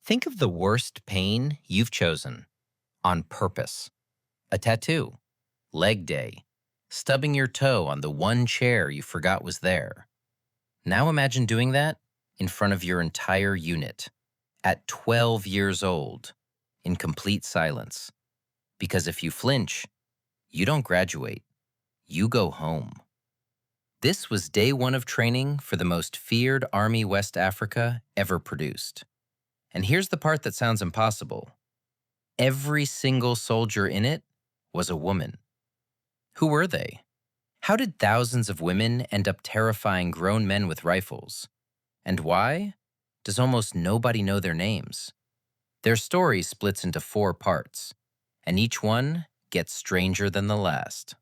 Think of the worst pain you've chosen on purpose. A tattoo, leg day, stubbing your toe on the one chair you forgot was there. Now imagine doing that in front of your entire unit at 12 years old in complete silence. Because if you flinch, you don't graduate, you go home. This was day one of training for the most feared Army West Africa ever produced. And here's the part that sounds impossible. Every single soldier in it was a woman. Who were they? How did thousands of women end up terrifying grown men with rifles? And why does almost nobody know their names? Their story splits into 4 parts, and each one gets stranger than the last.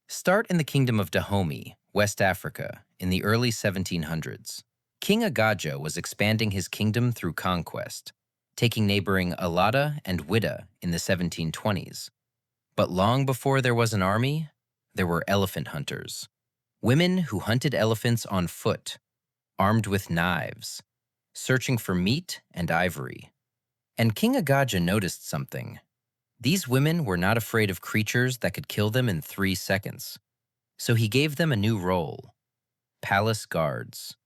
Start in the Kingdom of Dahomey, West Africa, in the early 1700s. King Agojie was expanding his kingdom through conquest, taking neighboring Alada and Wida in the 1720s. But long before there was an army, there were elephant hunters. Women who hunted elephants on foot, armed with knives, searching for meat and ivory. And King Agojie noticed something. These women were not afraid of creatures that could kill them in 3 seconds. So he gave them a new role: palace guards.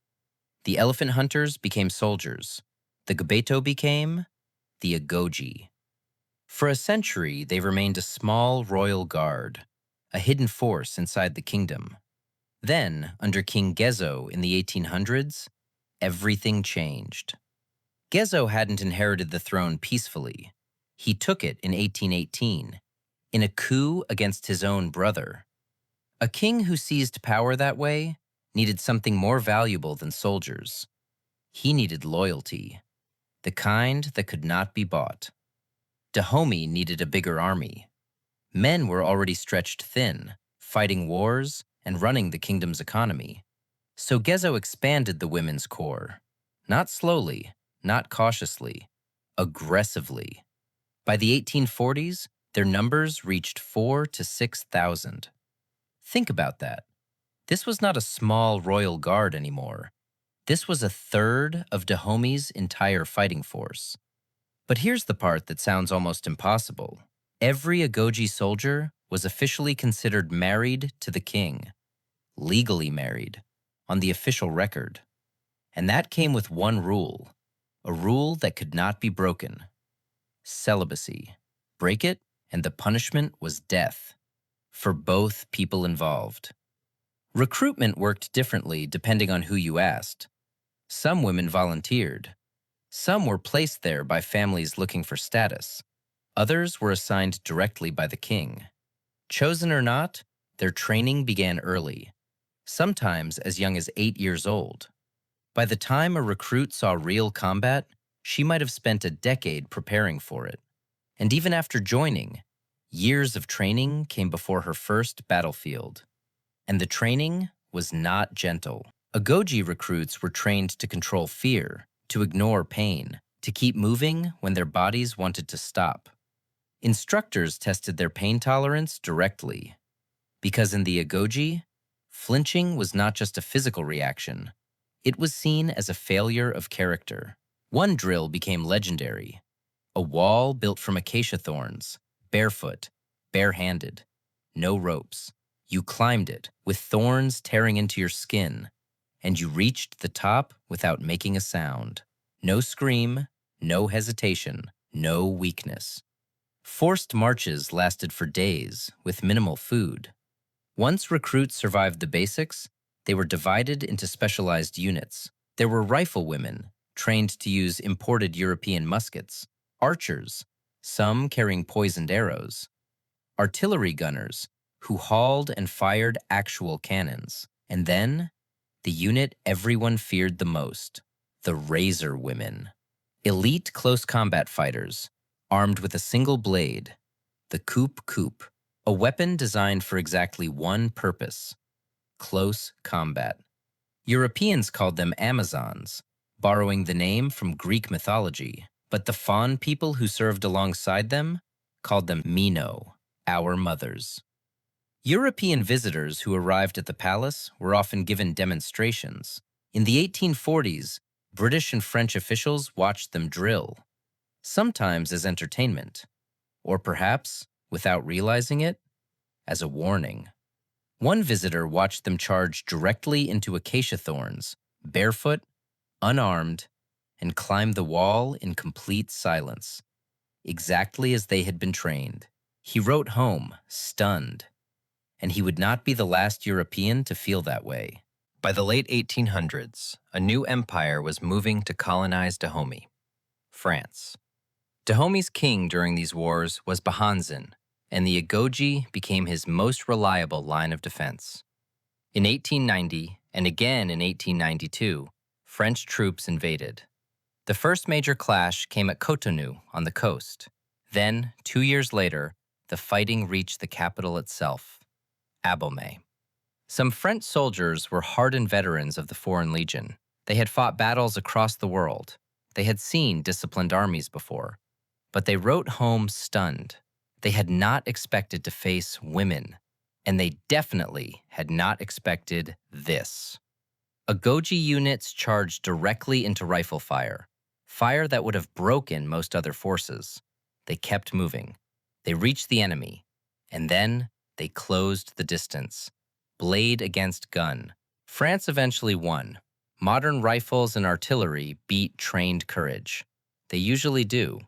The elephant hunters became soldiers. The Ghezo became the Agojie. For a century, they remained a small royal guard, a hidden force inside the kingdom. Then, under King Ghezo in the 1800s, everything changed. Ghezo hadn't inherited the throne peacefully. He took it in 1818, in a coup against his own brother. A king who seized power that way needed something more valuable than soldiers. He needed loyalty, the kind that could not be bought. Dahomey needed a bigger army. Men were already stretched thin, fighting wars and running the kingdom's economy. So Ghezo expanded the women's corps, not slowly, not cautiously, aggressively. By the 1840s, their numbers reached 4,000 to 6,000. Think about that. This was not a small royal guard anymore. This was 1/3 of Dahomey's entire fighting force. But here's the part that sounds almost impossible. Every Agojie soldier was officially considered married to the king, legally married, on the official record. And that came with one rule, a rule that could not be broken: celibacy. Break it, and the punishment was death, for both people involved. Recruitment worked differently depending on who you asked. Some women volunteered. Some were placed there by families looking for status. Others were assigned directly by the king. Chosen or not, their training began early, sometimes as young as 8 years old. By the time a recruit saw real combat, she might have spent a decade preparing for it. And even after joining, years of training came before her first battlefield. And the training was not gentle. Agojie recruits were trained to control fear, to ignore pain, to keep moving when their bodies wanted to stop. Instructors tested their pain tolerance directly. Because in the Agojie, flinching was not just a physical reaction. It was seen as a failure of character. One drill became legendary: a wall built from acacia thorns, barefoot, barehanded, no ropes. You climbed it, with thorns tearing into your skin, and you reached the top without making a sound. No scream, no hesitation, no weakness. Forced marches lasted for days, with minimal food. Once recruits survived the basics, they were divided into specialized units. There were riflewomen, trained to use imported European muskets, archers, some carrying poisoned arrows, artillery gunners, who hauled and fired actual cannons. And then, the unit everyone feared the most: the razor women. Elite close combat fighters, armed with a single blade, the coup, a weapon designed for exactly one purpose: close combat. Europeans called them Amazons, borrowing the name from Greek mythology, but the Fawn people who served alongside them called them Mino, our mothers. European visitors who arrived at the palace were often given demonstrations. In the 1840s, British and French officials watched them drill. sometimes as entertainment, or perhaps, without realizing it, as a warning. One visitor watched them charge directly into acacia thorns, barefoot, unarmed, and climb the wall in complete silence, exactly as they had been trained. He wrote home, stunned, and he would not be the last European to feel that way. By the late 1800s, a new empire was moving to colonize Dahomey, France. Dahomey's king during these wars was Bygone, and the Agojie became his most reliable line of defense. In 1890, and again in 1892, French troops invaded. The first major clash came at Cotonou on the coast. Then, 2 years later, the fighting reached the capital itself, Dahomey. Some French soldiers were hardened veterans of the Foreign Legion. They had fought battles across the world. They had seen disciplined armies before. But they wrote home stunned. They had not expected to face women, and they definitely had not expected this. Agojie units charged directly into rifle fire, fire that would have broken most other forces. They kept moving. They reached the enemy, and then they closed the distance. Blade against gun. France eventually won. Modern rifles and artillery beat trained courage. They usually do.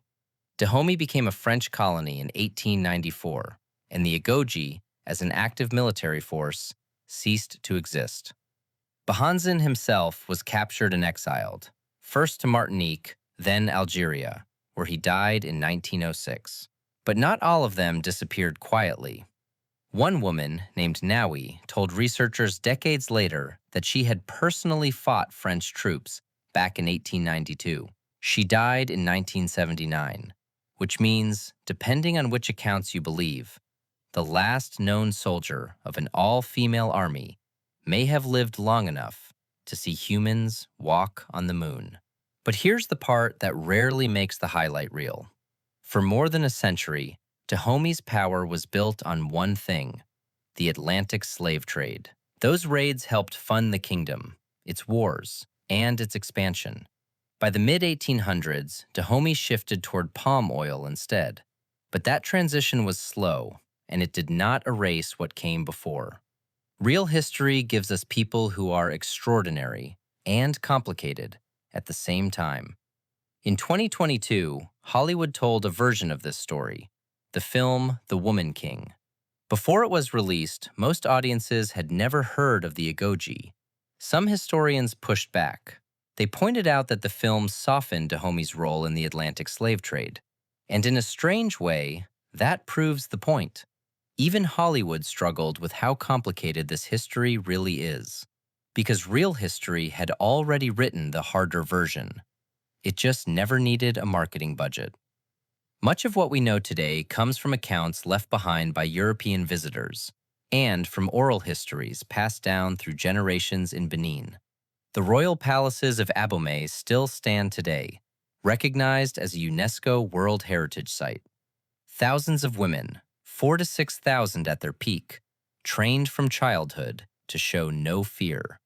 Dahomey became a French colony in 1894, and the Agojie, as an active military force, ceased to exist. Bygone himself was captured and exiled, first to Martinique, then Algeria, where he died in 1906. But not all of them disappeared quietly. One woman, named Nawi, told researchers decades later that she had personally fought French troops back in 1892. She died in 1979, which means, depending on which accounts you believe, the last known soldier of an all-female army may have lived long enough to see humans walk on the moon. But here's the part that rarely makes the highlight reel. For more than a century, Dahomey's power was built on one thing: the Atlantic slave trade. Those raids helped fund the kingdom, its wars, and its expansion. By the mid-1800s, Dahomey shifted toward palm oil instead. But that transition was slow, and it did not erase what came before. Real history gives us people who are extraordinary and complicated at the same time. In 2022, Hollywood told a version of this story, the film The Woman King. Before it was released, most audiences had never heard of the Agojie. Some historians pushed back. They pointed out that the film softened Dahomey's role in the Atlantic slave trade. And in a strange way, that proves the point. Even Hollywood struggled with how complicated this history really is, because real history had already written the harder version. It just never needed a marketing budget. Much of what we know today comes from accounts left behind by European visitors and from oral histories passed down through generations in Benin. The royal palaces of Dahomey still stand today, recognized as a UNESCO World Heritage Site. Thousands of women, 4,000 to 6,000 at their peak, trained from childhood to show no fear.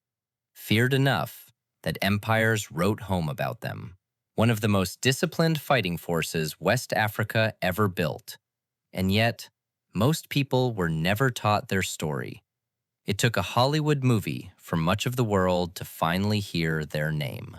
Feared enough that empires wrote home about them. One of the most disciplined fighting forces West Africa ever built. And yet, most people were never taught their story. It took a Hollywood movie for much of the world to finally hear their name.